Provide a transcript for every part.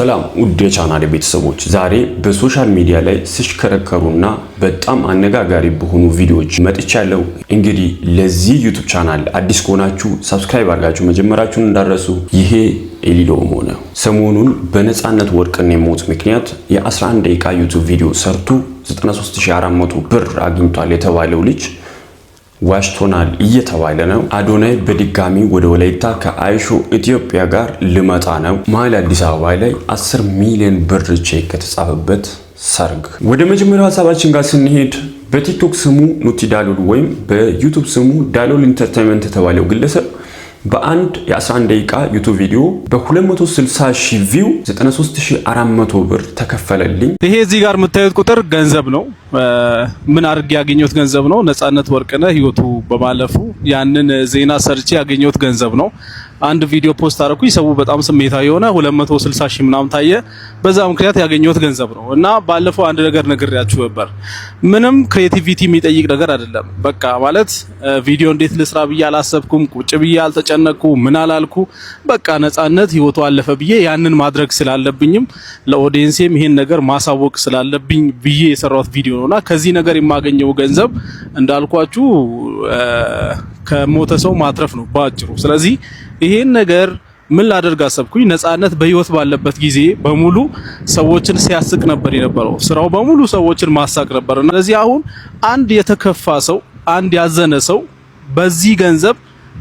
ሰላም ውድ የቻናሌ ቤተሰቦች ዛሬ በሶሻል ሚዲያ ላይ ሲሽከረከሩና በጣም አነጋጋሪ በሆኑ ቪዲዮዎች መጥቻለሁ። እንግዲህ ለዚህ ዩቲዩብ ቻናል አዲስ ከሆናችሁ ሰብስክራይብ አድርጋችሁ መጀመራችሁን እንዳትረሱ። ይሄ ኤሊሎ ኦሞ ነው። ሰሞኑን በነጻነት ወርቅነህ ሞት ምክንያት የ11 ደቂቃ ዩቲዩብ ቪዲዮ ሰርቶ 93400 ብር አግኝቷል የተባለው ልጅ ዋሽቶናል እየተባለ ነው። አዶናይ በድጋሚ ወደ ወላይታ ከአይሾ ኢትዮጵያ ጋር ልመጣ ነው። መሀል አዲስ አበባ ላይ 10 ሚሊዮን ብር ቼክ ከተጻፈበት ሰርግ። ወደ መጀመሪያው ሀሳባችን ጋር ስንሄድ በቲክቶክ ስሙ ኑቲ ዳሎል ወይም በዩቲዩብ ስሙ ዳሎል ኢንተርቴይንመንት የተባለው ግለሰብ በአንድ የ11 ደቂቃ ዩቲዩብ ቪዲዮ በ260,000 ቪው 93400 ብር ተከፈለልኝ። ይሄ እዚህ ጋር የምታዩት ቁጥር ገንዘብ ነው። ምን አድርጌ ያገኘሁት ገንዘብ ነው። ነጻነት ወርቅነህ ህይወቱ በማለፉ ያንን ዜና ሰርቼ ያገኘሁት ገንዘብ ነው። አንድ ቪዲዮ ፖስት አደረኩኝ። ሰው በጣም ስሜታዊ የሆነ 260,000 ምናምን ታየ። በዛ ምክንያት ያገኘሁት ገንዘብ ነው እና ባለፈው አንድ ነገር ነግሬያችሁ ነበር። ምንም ክሬቲቪቲ የሚጠይቅ ነገር አይደለም። በቃ ማለት ቪዲዮ እንዴት ልስራ ብዬ አላሰብኩም። ቁጭ ብዬ አልተጨነቅኩ ምን አላልኩ። በቃ ነጻነት ህይወቱ አለፈ ብዬ ያንን ማድረግ ስላለብኝም ለኦዲየንስም ይሄን ነገር ማሳወቅ ስላለብኝ ብዬ የሰራሁት ቪዲዮ ነውና ከዚህ ነገር የማገኘው ገንዘብ እንዳልኳችሁ ከሞተ ሰው ማትረፍ ነው ባጭሩ። ስለዚህ ይሄን ነገር ምን ላደርግ አሰብኩኝ። ነጻነት በህይወት ባለበት ጊዜ በሙሉ ሰዎችን ሲያስቅ ነበር የነበረው። ስራው በሙሉ ሰዎችን ማሳቅ ነበር። ስለዚህ አሁን አንድ የተከፋ ሰው፣ አንድ ያዘነ ሰው በዚህ ገንዘብ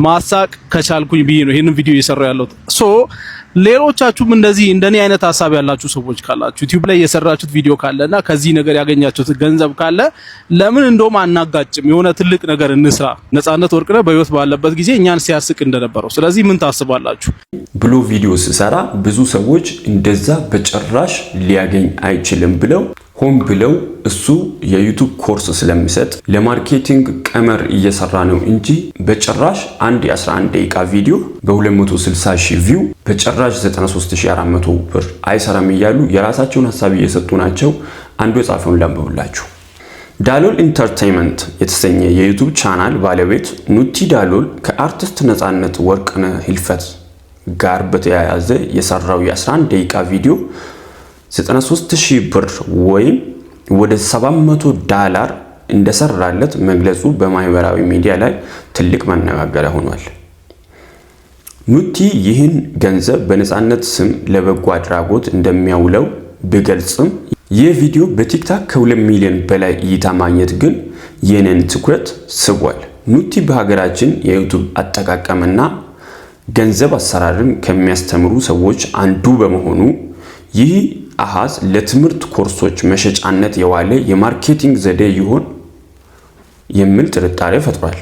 ማሳቅ ከቻልኩኝ ብዬ ነው ይሄንን ቪዲዮ እየሰራው ያለሁት። ሌሎቻችሁም እንደዚህ እንደኔ አይነት ሐሳብ ያላችሁ ሰዎች ካላችሁ ዩቲዩብ ላይ የሰራችሁት ቪዲዮ ካለና ከዚህ ነገር ያገኛችሁት ገንዘብ ካለ ለምን እንደውም አናጋጭም? የሆነ ትልቅ ነገር እንስራ። ነጻነት ወርቅነህ በህይወት ባለበት ጊዜ እኛን ሲያስቅ እንደነበረው። ስለዚህ ምን ታስባላችሁ ብሎ ቪዲዮ ሲሰራ ብዙ ሰዎች እንደዛ በጭራሽ ሊያገኝ አይችልም ብለው ሆን ብለው እሱ የዩቲዩብ ኮርስ ስለሚሰጥ ለማርኬቲንግ ቀመር እየሰራ ነው እንጂ በጭራሽ አንድ የ11 ደቂቃ ቪዲዮ በ260,000 ቪው በጭራሽ 93400 ብር አይሰራም እያሉ የራሳቸውን ሐሳብ እየሰጡ ናቸው። አንዱ የጻፈውን ላንብብላችሁ። ዳሎል ኢንተርቴይንመንት የተሰኘ የዩቲዩብ ቻናል ባለቤት ኑቲ ዳሎል ከአርቲስት ነጻነት ወርቅነህ ህልፈት ጋር በተያያዘ የሰራው የ11 ደቂቃ ቪዲዮ 93,000 ብር ወይም ወደ $700 እንደሰራለት መግለጹ በማህበራዊ ሚዲያ ላይ ትልቅ መነጋገሪያ ሆኗል። ኑቲ ይህን ገንዘብ በነጻነት ስም ለበጎ አድራጎት እንደሚያውለው ቢገልጽም ይህ ቪዲዮ በቲክቶክ ከ2 ሚሊዮን በላይ እይታ ማግኘት ግን የኔን ትኩረት ስቧል። ኑቲ በሀገራችን የዩቲዩብ አጠቃቀምና ገንዘብ አሰራርን ከሚያስተምሩ ሰዎች አንዱ በመሆኑ ይህ አሃዝ ለትምህርት ኮርሶች መሸጫነት የዋለ የማርኬቲንግ ዘዴ ይሆን የሚል ጥርጣሬ ፈጥሯል።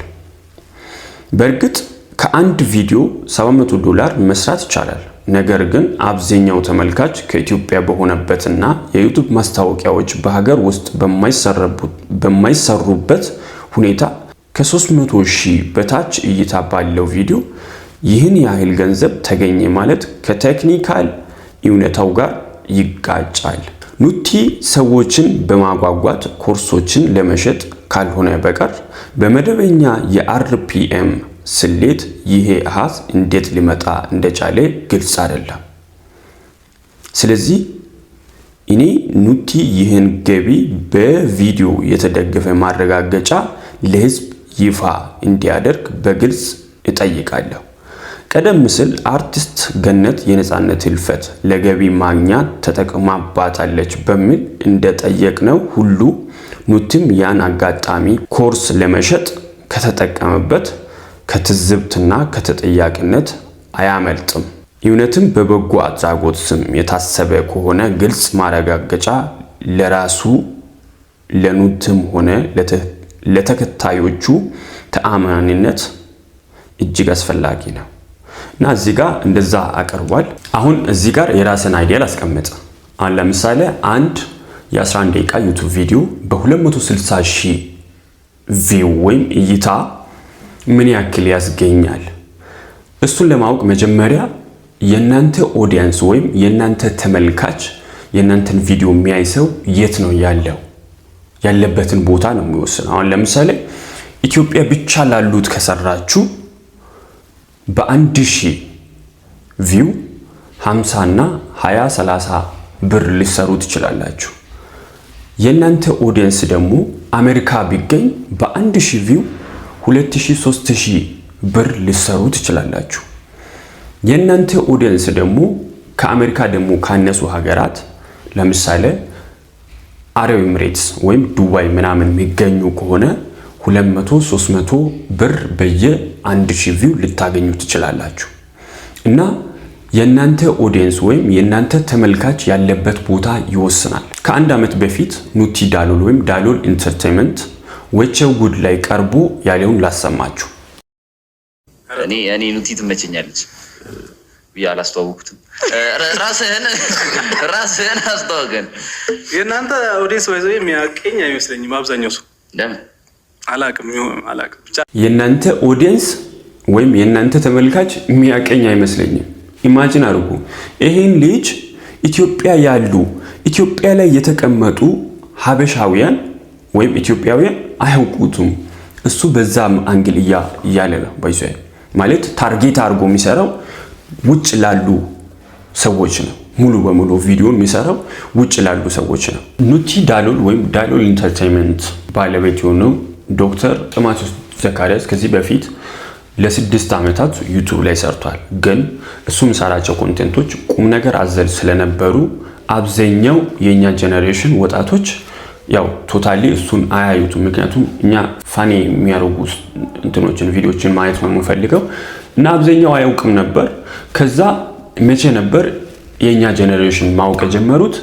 በእርግጥ ከአንድ ቪዲዮ $700 መስራት ይቻላል። ነገር ግን አብዛኛው ተመልካች ከኢትዮጵያ በሆነበትና የዩቲዩብ ማስታወቂያዎች በሀገር ውስጥ በማይሰሩበት ሁኔታ ከ300,000 በታች እይታ ባለው ቪዲዮ ይህን ያህል ገንዘብ ተገኘ ማለት ከቴክኒካል እውነታው ጋር ይጋጫል። ኑቲ ሰዎችን በማጓጓት ኮርሶችን ለመሸጥ ካልሆነ በቀር በመደበኛ የአርፒኤም ስሌት ይሄ አሃዝ እንዴት ሊመጣ እንደቻለ ግልጽ አይደለም። ስለዚህ እኔ ኑቲ ይህን ገቢ በቪዲዮ የተደገፈ ማረጋገጫ ለህዝብ ይፋ እንዲያደርግ በግልጽ እጠይቃለሁ። ቀደም ሲል አርቲስት ገነት የነጻነት ህልፈት ለገቢ ማግኛ ተጠቅማባታለች በሚል እንደጠየቅነው ሁሉ ኑቲም ያን አጋጣሚ ኮርስ ለመሸጥ ከተጠቀመበት ከትዝብትና ከተጠያቂነት አያመልጥም። እውነትም በበጎ አድራጎት ስም የታሰበ ከሆነ ግልጽ ማረጋገጫ ለራሱ ለኑቲም ሆነ ለተከታዮቹ ተአማኒነት እጅግ አስፈላጊ ነው እና እዚህ ጋር እንደዛ አቀርቧል። አሁን እዚህ ጋር የራስን አይዲያ ላስቀምጥ። አሁን ለምሳሌ አንድ የ11 ደቂቃ ዩቲዩብ ቪዲዮ በ260,000 ቪው ወይም እይታ ምን ያክል ያስገኛል? እሱን ለማወቅ መጀመሪያ የናንተ ኦዲየንስ ወይም የናንተ ተመልካች የናንተን ቪዲዮ የሚያይ ሰው የት ነው ያለው? ያለበትን ቦታ ነው የሚወስነው። አሁን ለምሳሌ ኢትዮጵያ ብቻ ላሉት ከሰራችሁ በ1000 ቪው 50 እና 20 30 ብር ሊሰሩ ትችላላችሁ። የናንተ ኦዲየንስ ደግሞ አሜሪካ ቢገኝ በ1000 ቪው 2000 3000 ብር ሊሰሩ ትችላላችሁ። የናንተ ኦዲየንስ ደግሞ ከአሜሪካ ደግሞ ካነሱ ሀገራት ለምሳሌ አረብ ኤሚሬትስ ወይም ዱባይ ምናምን የሚገኙ ከሆነ 200 300 ብር በየ1000 ቪው ልታገኙ ትችላላችሁ። እና የናንተ ኦዲየንስ ወይም የናንተ ተመልካች ያለበት ቦታ ይወስናል። ከአንድ አመት በፊት ኑቲ ዳሎል ወይም ዳሎል ኢንተርቴይንመንት ወቸው ጉድ ላይ ቀርቦ ያለውን ላሰማችሁ። እኔ ኑቲ ትመቸኛለች ያላስተዋወቁትም ራስህን አስተዋወቀን። የናንተ ኦዲየንስ ወይዘው የሚያቀኝ አይመስለኝም አብዛኛው ሰው ለምን አላቅም ብቻ የናንተ ኦዲየንስ ወይም የናንተ ተመልካች የሚያቀኝ አይመስለኝም። ኢማጂን አድርጉ ይሄን ልጅ ኢትዮጵያ ላይ የተቀመጡ ሀበሻውያን ወይም ኢትዮጵያውያን አያውቁትም። እሱ በዛም አንግል እያለ ነው ባይዘይ ማለት ታርጌት አድርጎ የሚሰራው ውጭ ላሉ ሰዎች ነው። ሙሉ በሙሉ ቪዲዮን የሚሰራው ውጭ ላሉ ሰዎች ነው። ኑቲ ዳሎል ወይም ዳሎል ኢንተርቴይንመንት ባለቤት የሆነው ዶክተር ጢሞቴዎስ ዘካሪያስ ከዚህ በፊት ለ6 አመታት ዩቲዩብ ላይ ሰርቷል። ግን እሱም ሰራቸው ኮንቴንቶች ቁም ነገር አዘል ስለነበሩ አብዛኛው የኛ ጄነሬሽን ወጣቶች ያው ቶታሊ እሱን አያዩትም። ምክንያቱም እኛ ፋኒ የሚያረጉ እንትኖችን ቪዲዮችን ማየት ነው የምንፈልገው እና አብዛኛው አያውቅም ነበር። ከዛ መቼ ነበር የኛ ጄነሬሽን ማወቅ ጀመሩት?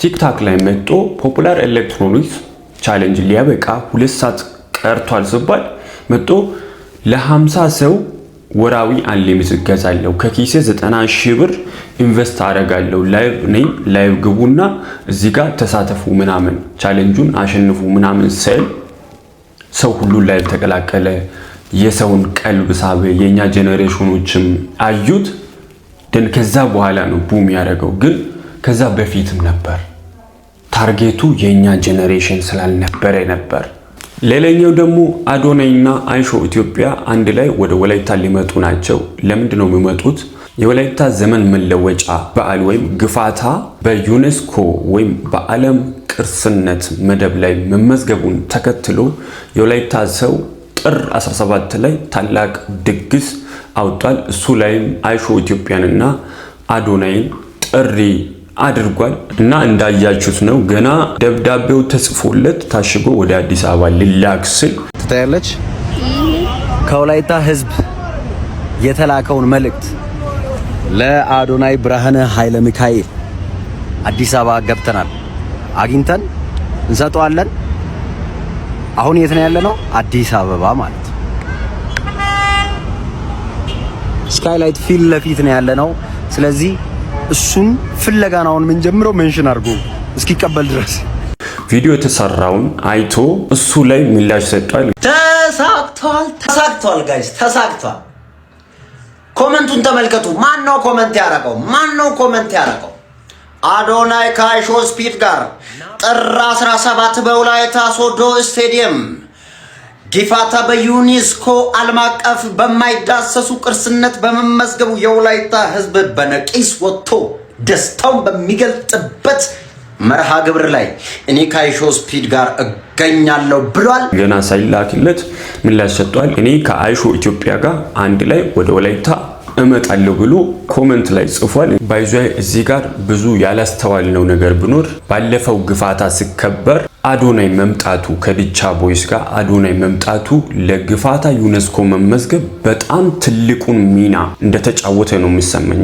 ቲክታክ ላይ መጥቶ ፖፑላር ኤሌክትሮኒክስ ቻሌንጅ ሊያበቃ 2 ሰዓት ቀርቷል ሲባል መጥቶ ለ50 ሰው ወራዊ አንሊሚትድ ገዛለው ከኪሴ 90,000 ብር ኢንቨስት አደርጋለሁ ላይቭ ግቡና እዚህ ጋር ተሳተፉ ምናምን ቻሌንጁን አሸንፉ ምናምን ሰል ሰው ሁሉ ላይቭ ተቀላቀለ። የሰውን ቀልብ ሳበ። የኛ ጄነሬሽኖችም አዩት። ደን ከዛ በኋላ ነው ቡም ያደረገው። ግን ከዛ በፊትም ነበር። ታርጌቱ የኛ ጄነሬሽን ስላልነበረ ነበር። ሌላኛው ደግሞ አዶናይና አይሾ ኢትዮጵያ አንድ ላይ ወደ ወላይታ ሊመጡ ናቸው። ለምንድን ነው የሚመጡት? የወላይታ ዘመን መለወጫ በዓል ወይም ግፋታ በዩኔስኮ ወይም በዓለም ቅርስነት መደብ ላይ መመዝገቡን ተከትሎ የወላይታ ሰው ጥር 17 ላይ ታላቅ ድግስ አውጣል። እሱ ላይም አይሾ ኢትዮጵያንና አዶናይን ጥሪ አድርጓል እና እንዳያችሁት ነው። ገና ደብዳቤው ተጽፎለት ታሽጎ ወደ አዲስ አበባ ሊላክ ሲል ትታያለች። ከወላይታ ህዝብ የተላከውን መልእክት ለአዶናይ ብርሃነ ኃይለ ሚካኤል አዲስ አበባ ገብተናል፣ አግኝተን እንሰጠዋለን። አሁን የት ነው ያለነው? አዲስ አበባ ማለት ስካይላይት ፊት ለፊት ነው ያለነው። ስለዚህ እሱን ፍለጋ ነው ምን ጀምረው ሜንሽን አድርጎ እስኪቀበል ድረስ ቪዲዮ የተሰራውን አይቶ እሱ ላይ ምላሽ ሰጥቷል። ተሳክቷል ጋይስ ተሳክቷል። ኮመንቱን ተመልከቱ። ማን ነው ኮመንት ያረቀው? አዶናይ ከአይሾ ስፒድ ጋር ጥር 17 በወላይታ ሶዶ ስቴዲየም ጊፋታ በዩኔስኮ ዓለም አቀፍ በማይዳሰሱ ቅርስነት በመመዝገቡ የወላይታ ህዝብ በነቂስ ወጥቶ ደስታውን በሚገልጥበት መርሃ ግብር ላይ እኔ ከአይሾ ስፒድ ጋር እገኛለሁ ብሏል። ገና ሳይላክለት ምላሽ ሰጥቷል። እኔ ከአይሾ ኢትዮጵያ ጋር አንድ ላይ ወደ ወላይታ እመጣለሁ ብሎ ኮሜንት ላይ ጽፏል። ባይዟይ እዚህ ጋር ብዙ ያላስተዋልነው ነገር ቢኖር ባለፈው ግፋታ ሲከበር አዶናይ መምጣቱ ከድቻ ቦይስ ጋር አዶናይ መምጣቱ ለግፋታ ዩኔስኮ መመዝገብ በጣም ትልቁን ሚና እንደተጫወተ ነው የሚሰማኝ።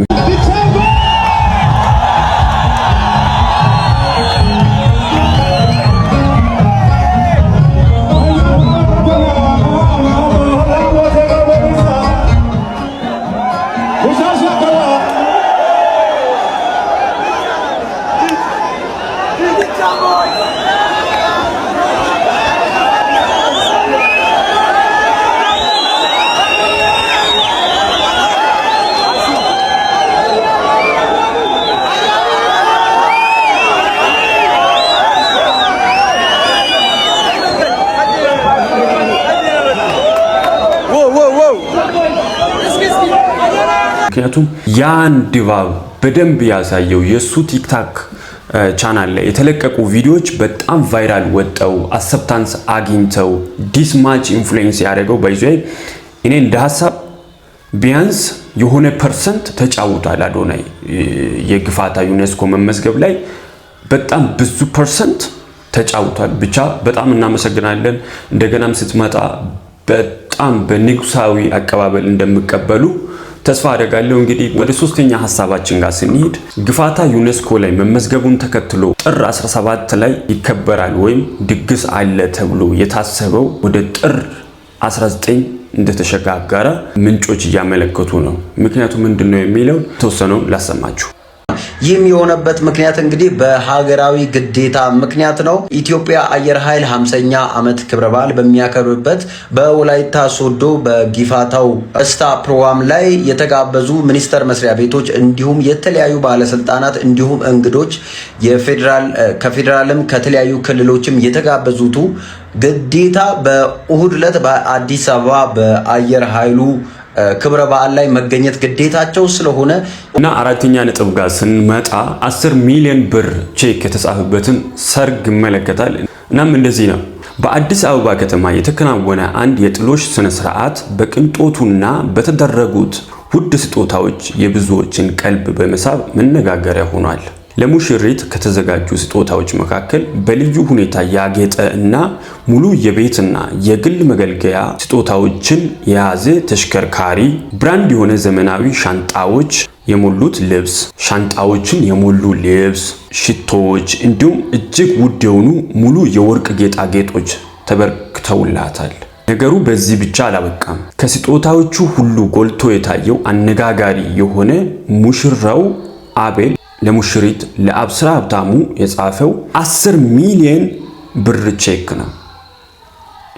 ምክንያቱም ያን ድባብ በደንብ ያሳየው የሱ ቲክታክ ቻናል ላይ የተለቀቁ ቪዲዮዎች በጣም ቫይራል ወጣው አክሰፕታንስ አግኝተው ዲስማች ኢንፍሉዌንስ ያደረገው ባይዘይ እኔ እንደ ሐሳብ ቢያንስ የሆነ ፐርሰንት ተጫውቷል አዶናይ የግፋታ ዩኔስኮ መመዝገብ ላይ በጣም ብዙ ፐርሰንት ተጫውቷል። ብቻ በጣም እናመሰግናለን። እንደገናም ስትመጣ በጣም በንጉሳዊ አቀባበል እንደምቀበሉ ተስፋ አደርጋለሁ። እንግዲህ ወደ ሶስተኛ ሐሳባችን ጋር ስንሄድ ግፋታ ዩኔስኮ ላይ መመዝገቡን ተከትሎ ጥር 17 ላይ ይከበራል ወይም ድግስ አለ ተብሎ የታሰበው ወደ ጥር 19 እንደተሸጋገረ ምንጮች እያመለከቱ ነው። ምክንያቱ ምንድነው የሚለው ተወሰነው ላሰማችሁ። ይህም የሆነበት ምክንያት እንግዲህ በሀገራዊ ግዴታ ምክንያት ነው። ኢትዮጵያ አየር ኃይል 50ኛ ዓመት ክብረ በዓል በሚያከብርበት በወላይታ ሶዶ በጊፋታው እስታ ፕሮግራም ላይ የተጋበዙ ሚኒስቴር መስሪያ ቤቶች እንዲሁም የተለያዩ ባለስልጣናት እንዲሁም እንግዶች ከፌደራልም ከተለያዩ ክልሎችም የተጋበዙቱ ግዴታ በእሁድ ዕለት በአዲስ አበባ በአየር ኃይሉ ክብረ በዓል ላይ መገኘት ግዴታቸው ስለሆነ እና አራተኛ ነጥብ ጋር ስንመጣ 10 ሚሊዮን ብር ቼክ የተጻፈበትን ሰርግ ይመለከታል። እናም እንደዚህ ነው። በአዲስ አበባ ከተማ የተከናወነ አንድ የጥሎሽ ስነ ስርዓት በቅንጦቱና በተደረጉት ውድ ስጦታዎች የብዙዎችን ቀልብ በመሳብ መነጋገሪያ ሆኗል። ለሙሽሪት ከተዘጋጁ ስጦታዎች መካከል በልዩ ሁኔታ ያጌጠ እና ሙሉ የቤትና የግል መገልገያ ስጦታዎችን የያዘ ተሽከርካሪ፣ ብራንድ የሆነ ዘመናዊ ሻንጣዎች የሞሉት ልብስ፣ ሻንጣዎችን የሞሉ ልብስ፣ ሽቶዎች እንዲሁም እጅግ ውድ የሆኑ ሙሉ የወርቅ ጌጣጌጦች ተበርክተውላታል። ነገሩ በዚህ ብቻ አላበቃም። ከስጦታዎቹ ሁሉ ጎልቶ የታየው አነጋጋሪ የሆነ ሙሽራው አቤል ለሙሽሪት ለአብስራ ሀብታሙ የጻፈው 10 ሚሊዮን ብር ቼክ ነው።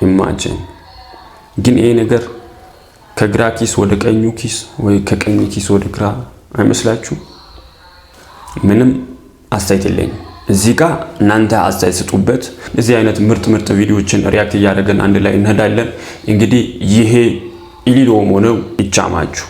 ኢማጂን። ግን ይሄ ነገር ከግራ ኪስ ወደ ቀኙ ኪስ ወይ ከቀኝ ኪስ ወደ ግራ አይመስላችሁ? ምንም አስተያየት የለኝም። እዚህ ጋር እናንተ አስተያየት ስጡበት። እዚህ አይነት ምርጥ ቪዲዮዎችን ሪያክት እያደረገን አንድ ላይ እንሄዳለን። እንግዲህ ይሄ ኢሊሎ ሆኖ ይቻማችሁ።